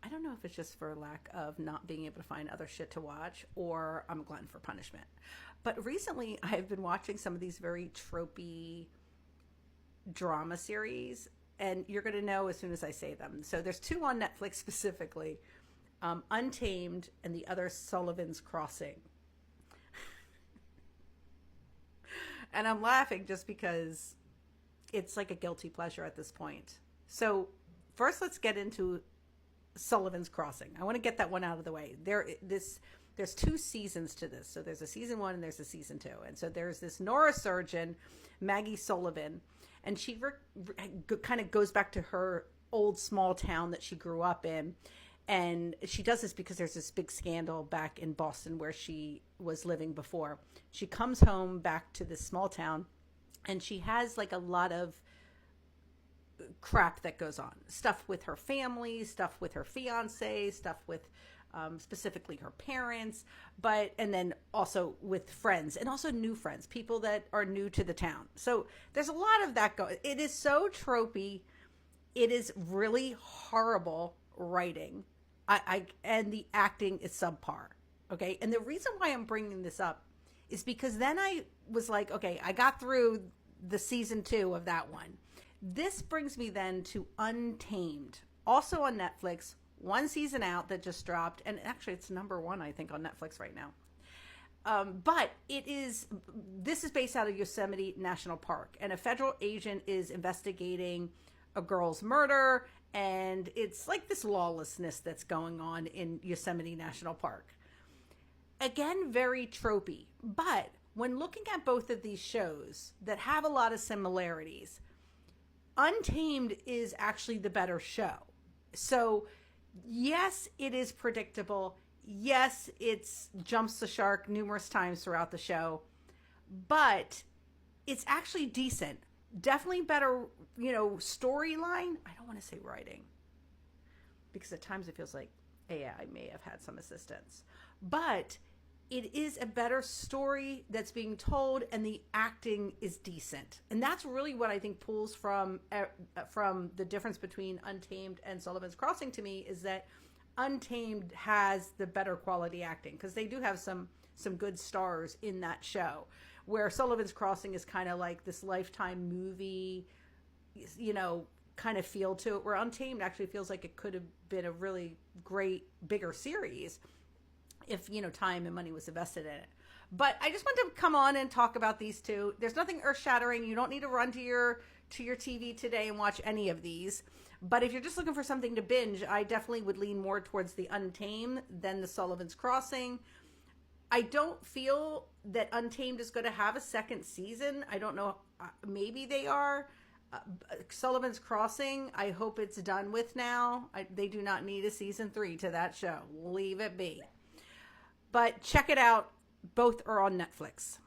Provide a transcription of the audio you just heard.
I don't know if it's just for lack of not being able to find other shit to watch or I'm a glutton for punishment. But recently I've been watching some of these very tropey drama series, and you're going to know as soon as I say them. So there's two on Netflix specifically, Untamed and the other Sullivan's Crossing. And I'm laughing just because it's like a guilty pleasure at this point. So first let's get into Sullivan's Crossing. I want to get that one out of the way. There's two seasons to this. So there's a season 1 and there's a season 2. And so there's this neurosurgeon, Maggie Sullivan, and she kind of goes back to her old small town that she grew up in. And she does this because there's this big scandal back in Boston where she was living before. She comes home back to this small town, and she has like a lot of crap that goes on. Stuff with her family, stuff with her fiance, stuff with specifically her parents, and then also with friends, and also new friends, people that are new to the town. So there's a lot of that going. It is so tropey. It is really horrible writing. And the acting is subpar. Okay. And the reason why I'm bringing this up is because then I was like, okay, I got through the season 2 of that one. This brings me then to Untamed, also on Netflix, one season out that just dropped. And actually it's number 1, I think, on Netflix right now. But this is based out of Yosemite National Park, and a federal agent is investigating a girl's murder, and it's like this lawlessness that's going on in Yosemite National Park. Again, very tropey, but when looking at both of these shows that have a lot of similarities, Untamed is actually the better show. So yes, it is predictable. Yes, it's jumps the shark numerous times throughout the show, but it's actually decent. Definitely better, storyline. I don't want to say writing, because at times it feels like AI may have had some assistance, but it is a better story that's being told, and the acting is decent. And that's really what I think pulls from the difference between Untamed and Sullivan's Crossing to me, is that Untamed has the better quality acting, because they do have some good stars in that show, where Sullivan's Crossing is kind of like this Lifetime movie, kind of feel to it, where Untamed actually feels like it could have been a really great, bigger series if, time and money was invested in it. But I just want to come on and talk about these two. There's nothing earth-shattering. You don't need to run to your TV today and watch any of these. But if you're just looking for something to binge, I definitely would lean more towards the Untamed than the Sullivan's Crossing. I don't feel that Untamed is going to have a second season. I don't know. Maybe they are. Sullivan's Crossing, I hope it's done with now. They do not need a season 3 to that show. Leave it be. But check it out. Both are on Netflix.